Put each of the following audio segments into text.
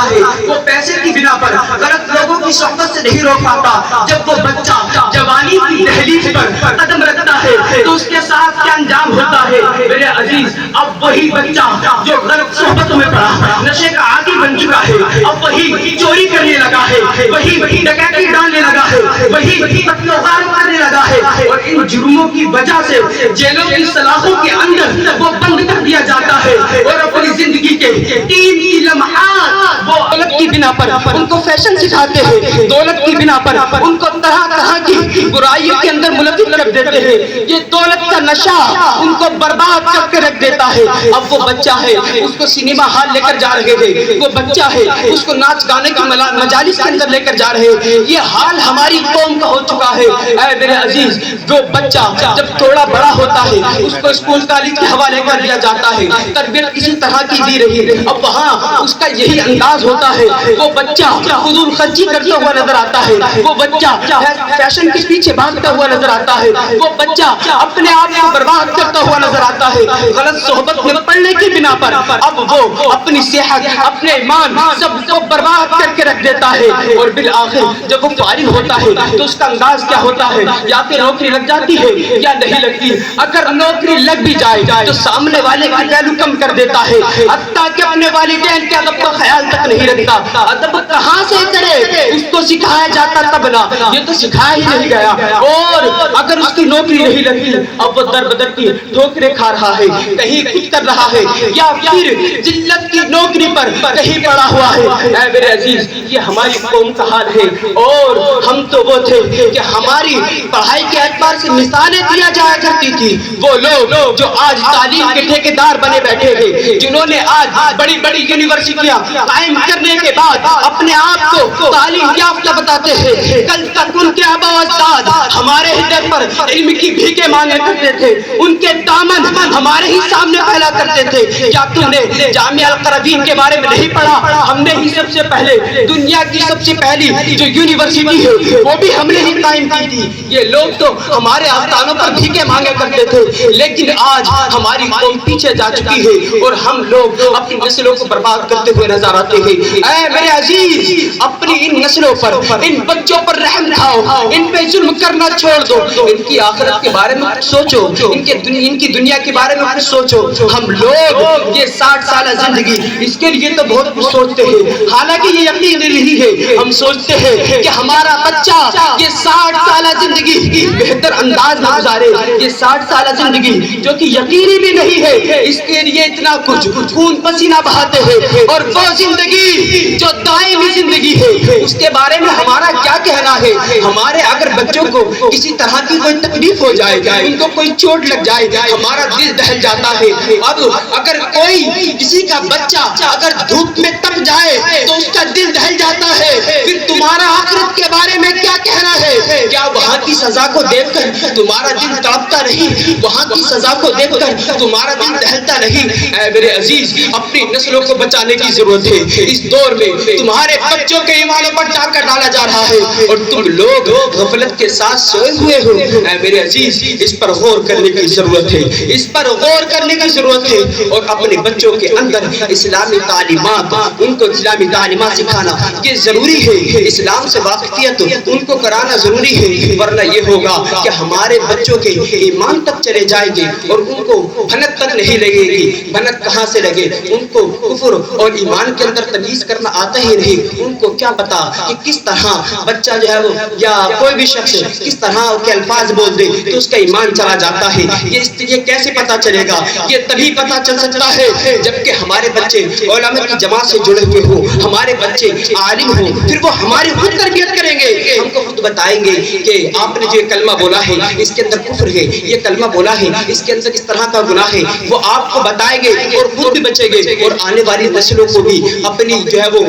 ہے وہ پیسے کی بنا پر غلط لوگوں کی صحبت سے نہیں روک پاتا، جب وہ بچہ جوانی کی دہلیز پر قدم رکھتا ہے تو اس کے ساتھ کیا انجام ہوتا ہے میرے عزیز؟ اب وہی بچہ جو غلط صحبتوں میں پڑا، نشے کا عادی بن چکا ہے، اب وہی چوری کرنے لگا ہے، وہی ڈکیتی ڈالنے لگا ہے، وہی قتل و غارت کرنے لگا ہے، اور ان جرموں کی وجہ سے جیلوں کی سلاخوں کے اندر وہ بند کر دیا جاتا ہے، اور اپنی زندگی کے قیمتی لمحات وہ دولت کی بنا پر ان کو فیشن سکھاتے ہیں، دولت کی بنا پر ان کو طرح طرح کی برائیوں کے اندر ملوث کر دیتے ہیں، یہ دولت کا نشہ ان کو برباد کر کے رکھ دیتا ہے۔ اب وہ بچہ ہے، اس کو سینما ہال لے کر جا رہے ہیں، وہ بچہ ہے، اس کو ناچ گانے کی مجالس کے اندر لے کر جا رہے ہیں، یہ حال ہماری قوم کا ہو چکا ہے۔ اے میرے عزیز، جو بچہ جب تھوڑا بڑا ہوتا ہے اس کو اسکول کالج کے حوالے کر دیا جاتا ہے، تربیت کسی طرح کی دی رہی ہے، اب وہاں اس کا یہی انداز ہوتا ہے، وہ بچہ فضول خرچی کرتا ہوا نظر آتا ہے، وہ بچہ فیشن کے پیچھے بھاگتا ہوا نظر آتا ہے، وہ بچہ اپنے آپ کو برباد کرتا ہوا نظر آتا ہے، غلط صحبت میں پڑنے کی بنا پر اب وہ اپنی صحت، اپنے ایمان سب کو برباد کر کے رکھ دیتا ہے، اور بالآخر جب وہ فارغ ہوتا ہے تو اس کا انداز کیا ہوتا ہے؟ یا کہ نوکری لگ جاتی ہے یا نہیں لگتی، اگر نوکری لگ بھی جائے تو سامنے والے کی ویلو کم کر دیتا ہے، حتیٰ کہ اپنے والدین کے ادب کا خیال تک نہیں رکھتا، ادب کہاں سے کرے؟ اس کو سکھایا جاتا تب نہ، یہ تو سکھایا ہی نہیں گیا، اور اگر اس کی نوکری نہیں لگتی اب وہ در بدر کی ٹھوکریں کھا رہا ہے، کہیں خود کر رہا ہے، یا پھر ذلت کی نوکری پر کہیں پڑا ہوا ہے۔ اے میرے عزیز، یہ ہماری قوم کا حال ہے، اور ہم تو وہ تھے کہ ہماری پڑھائی کے اعتبار سے مثالیں دیا جایا کرتی تھی، وہ لوگ جو آج تعلیم کے ٹھیکیدار بنے بیٹھے ہیں، جنہوں نے آج بڑی بڑی یونیورسٹیاں قائم کرنے کے بعد اپنے آپ کو تعلیم یافتہ بتاتے ہیں، کل تک ان کے آبا و اجداد ہمارے ہدے پر علم کی بھیکیں مانگے کرتے تھے، ان کے دامن ہمارے ہی سامنے پھیلا کرتے تھے۔ کیا تم نے جامعہ القروین کے بارے میں نہیں پڑھا؟ ہم نے ہی سب سے پہلے دنیا کی سب سے پہلی جو یونیورسٹی ہے وہ بھی ہم نے ہی قائم کی تھی۔ یہ لوگ تو ہمارے آستانوں پر بھیکیں مانگے کرتے تھے، لیکن آج ہماری قوم پیچھے جا چکی ہے اور ہم لوگ اپنی نسلوں کو برباد کرتے ہوئے نظر آتے ہیں۔ اے میرے عزیز، اپنی ان نسلوں پر، ان بچوں پر رحم کھاؤ، ان پہ ظلم کرنا چھوڑ دو، ان کی آخرت کے بارے میں سوچو، ان کی دنیا کے بارے میں سوچو۔ ہم لوگ یہ 60 سالہ زندگی، اس کے لیے تو بہت کچھ سوچتے ہیں، حالانکہ یہ یقین نہیں ہے، ہم سوچتے ہیں کہ ہمارا بچہ یہ 60 سالہ زندگی بہتر انداز میں گزارے، یہ 60 سالہ زندگی جو کہ یقینی بھی نہیں ہے، اس کے لیے اتنا کچھ خون پسینہ بہاتے ہیں، اور وہ زندگی جو دائمی زندگی ہے اس کے بارے میں ہمارا کیا کہنا ہے؟ ہمارے اگر بچوں کو کسی طرح کی کوئی تکلیف ہو جائے، ان کو کوئی چوٹ لگ جائے، ہمارا دل دہل جاتا ہے۔ اب اگر کوئی کسی کا بچہ اگر دھوپ میں تپ جائے تو اس کا دل دہل جاتا ہے، پھر تمہارا آخرت کے بارے میں کیا کہنا ہے؟ کیا وہاں کی سزا کو دیکھ کر تمہارا دل تڑپتا نہیں؟ وہاں کی سزا کو دیکھ کر تمہارا دل دہلتا نہیں؟ اے میرے عزیز، اپنی نسلوں کو بچانے کی ضرورت ہے۔ اس دور میں تمہارے بچوں کے ایمانوں پر ڈاکہ ڈالا جا رہا ہے اور تم لوگ غفلت کے ساتھ سوئے ہوئے ہو۔ اے میرے عزیز، اس پر غور کرنے کی ضرورت ہے، اس پر غور کرنے کی ضرورت ہے، اور اپنے بچوں کے اندر اسلامی تعلیمات، ان کو اسلامی تعلیمات سکھانا یہ ضروری ہے، اسلام سے واقفیت ان کو کرانا ضروری ہے، ورنہ یہ ہوگا کہ ہمارے بچوں کے ایمان تک چلے جائیں گے اور ان کو بھنک تک نہیں لگے گی۔ بھنک کہاں سے لگے؟ ان کو کفر اور ایمان کے اندر تمیز کرنا آتا ہی نہیں، ان کو کیا پتا کہ کس طرح بچہ جو ہے وہ یا کوئی بھی شخص کس طرح کے الفاظ بول دے تو اس کا ایمان چلا جاتا ہے۔ یہ کیسے پتا چلے گا؟ یہ تبھی پتا چل سکتا ہے جبکہ ہمارے بچے علماء کی جماعت سے جڑے ہوئے ہوں، ہمارے بچے عالم ہوں، پھر وہ ہماری خود تربیت کریں گے، ہم کو خود بتائیں گے کہ آپ نے جو کلمہ بولا ہے اس کے اندر کفر ہے، یہ کلمہ بولا ہے اس کے اندر اس طرح کا گناہ ہے، وہ آپ کو بتائیں گے اور خود بھی بچیں گے، اور آنے والی نسلوں کو بھی اپنی جو ہے وہ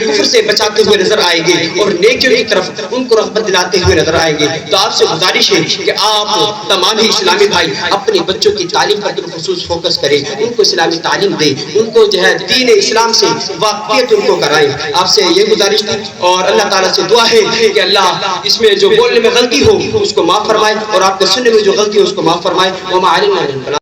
کفر سے بچاتے ہوئے نظر آئیں گے اور نیکیوں کی طرف ان کو رغبت دلاتے ہوئے نظر آئیں گے۔ تو آپ سے گزارش ہے کہ آپ تمام ہی اسلامی بھائی اپنی بچوں کی تعلیم پر خصوص فوکس کریں، ان کو اسلامی تعلیم دیں، ان کو جو ہے دین اسلام سے واقفیت ان کو کرائیں۔ آپ سے یہ گزارش تھی اور اللہ تعالیٰ سے دعا ہے کہ اللہ اس میں جو بولنے میں غلطی ہو اس کو معاف فرمائے اور آپ کو سننے میں جو غلطی ہو اس کو معاف فرمائے۔ وما علینا